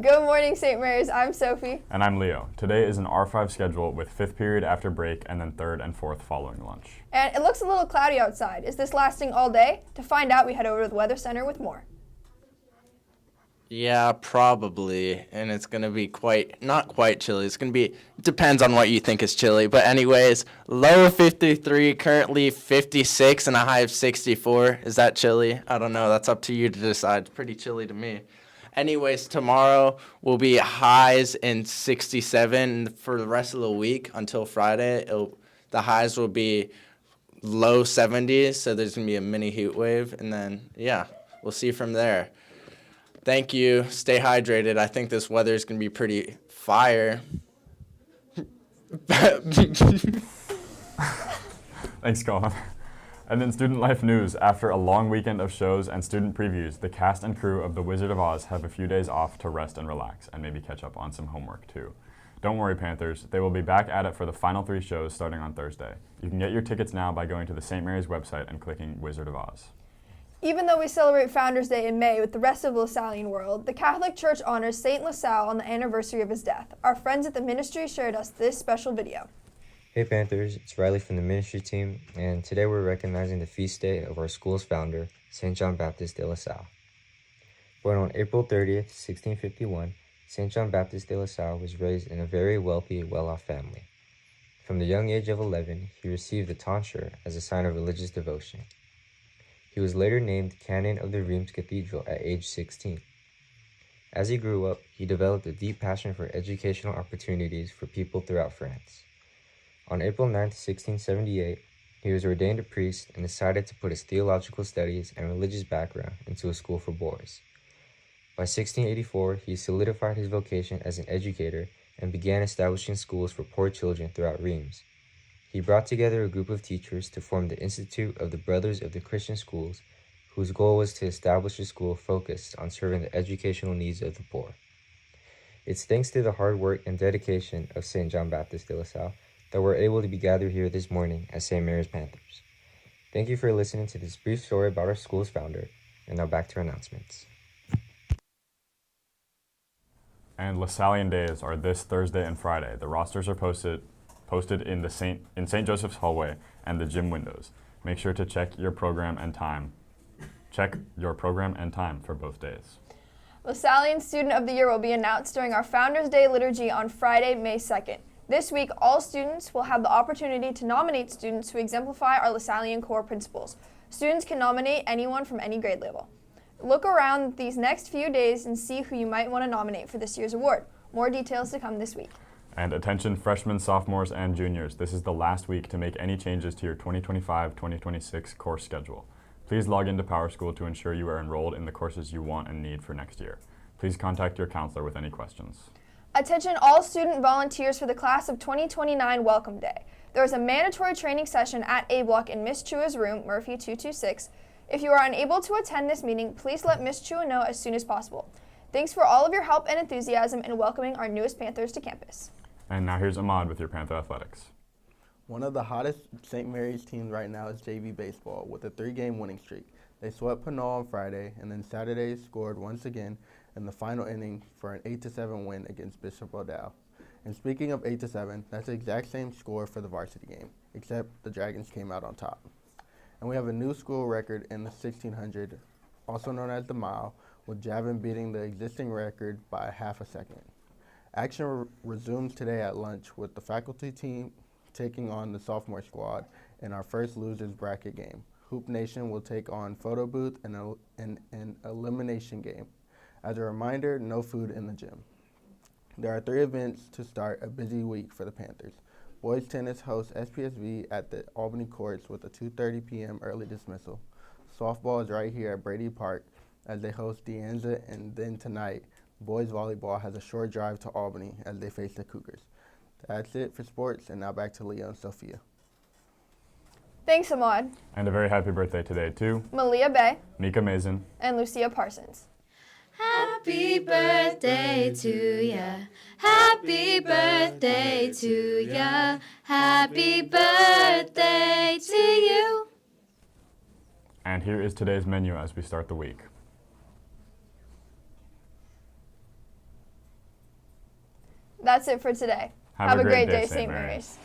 Good morning, St. Mary's. I'm Sophie. And I'm Leo. Today is an R5 schedule with 5th period after break and then 3rd and 4th following lunch. And it looks a little cloudy outside. Is this lasting all day? To find out, we head over to the Weather Center with more. Yeah, probably. And it's going to be not quite chilly. It's going to be, depends on what you think is chilly. But anyways, low of 53, currently 56, and a high of 64. Is that chilly? I don't know. That's up to you to decide. It's pretty chilly to me. Anyways, tomorrow will be highs in 67 for the rest of the week until Friday. The highs will be low 70s, so there's going to be a mini heat wave. And then, yeah, we'll see from there. Thank you. Stay hydrated. I think this weather is going to be pretty fire. Thanks, Colin. And in student life news, after a long weekend of shows and student previews, the cast and crew of The Wizard of Oz have a few days off to rest and relax, and maybe catch up on some homework too. Don't worry, Panthers. They will be back at it for the final 3 shows starting on Thursday. You can get your tickets now by going to the St. Mary's website and clicking Wizard of Oz. Even though we celebrate Founders Day in May with the rest of the LaSallian world, the Catholic Church honors Saint LaSalle on the anniversary of his death. Our friends at the ministry shared us this special video. Hey Panthers, it's Riley from the ministry team, and today we're recognizing the feast day of our school's founder, St. John Baptist de La Salle. Born on April 30th, 1651, St. John Baptist de La Salle was raised in a very wealthy, well-off family. From the young age of 11, he received the tonsure as a sign of religious devotion. He was later named Canon of the Reims Cathedral at age 16. As he grew up, he developed a deep passion for educational opportunities for people throughout France. On April 9, 1678, he was ordained a priest and decided to put his theological studies and religious background into a school for boys. By 1684, he solidified his vocation as an educator and began establishing schools for poor children throughout Reims. He brought together a group of teachers to form the Institute of the Brothers of the Christian Schools, whose goal was to establish a school focused on serving the educational needs of the poor. It's thanks to the hard work and dedication of St. John Baptist de La Salle that we're able to be gathered here this morning as St. Mary's Panthers. Thank you for listening to this brief story about our school's founder, and now back to our announcements. And LaSallian days are this Thursday and Friday. The rosters are posted in St. Joseph's hallway and the gym windows. Make sure to check your program and time. Check your program and time for both days. LaSallian Student of the Year will be announced during our Founders Day liturgy on Friday, May 2nd. This week, all students will have the opportunity to nominate students who exemplify our LaSallian core principles. Students can nominate anyone from any grade level. Look around these next few days and see who you might want to nominate for this year's award. More details to come this week. And attention freshmen, sophomores, and juniors, this is the last week to make any changes to your 2025-2026 course schedule. Please log into PowerSchool to ensure you are enrolled in the courses you want and need for next year. Please contact your counselor with any questions. Attention all student volunteers for the class of 2029 Welcome Day. There is a mandatory training session at A Block in Miss Chua's room, Murphy 226. If you are unable to attend this meeting, please let Miss Chua know as soon as possible. Thanks for all of your help and enthusiasm in welcoming our newest Panthers to campus. And now here's Ahmad with your Panther Athletics. One of the hottest St. Mary's teams right now is JV baseball with a 3-game winning streak. They swept Pinole on Friday, and then Saturday scored once again in the final inning for an 8-7 win against Bishop O'Dowd. And speaking of 8-7, that's the exact same score for the varsity game, except the Dragons came out on top. And we have a new school record in the 1600, also known as the mile, with Javin beating the existing record by half a second. Action resumes today at lunch with the faculty team taking on the sophomore squad in our first losers bracket game. Hoop Nation will take on Photo Booth in an elimination game. As a reminder, no food in the gym. There are 3 events to start a busy week for the Panthers. Boys tennis hosts SPSV at the Albany courts with a 2:30 p.m. early dismissal. Softball is right here at Brady Park as they host De Anza, and then tonight, boys volleyball has a short drive to Albany as they face the Cougars. That's it for sports, and now back to Leo and Sophia. Thanks, Ahmad. And a very happy birthday today to Malia Bay Mika Mason and Lucia Parsons. Happy birthday to ya. Happy birthday to ya. Happy birthday to you. And here is today's menu as we start the week. That's it for today. Have a great day, St. Mary's. Mary's.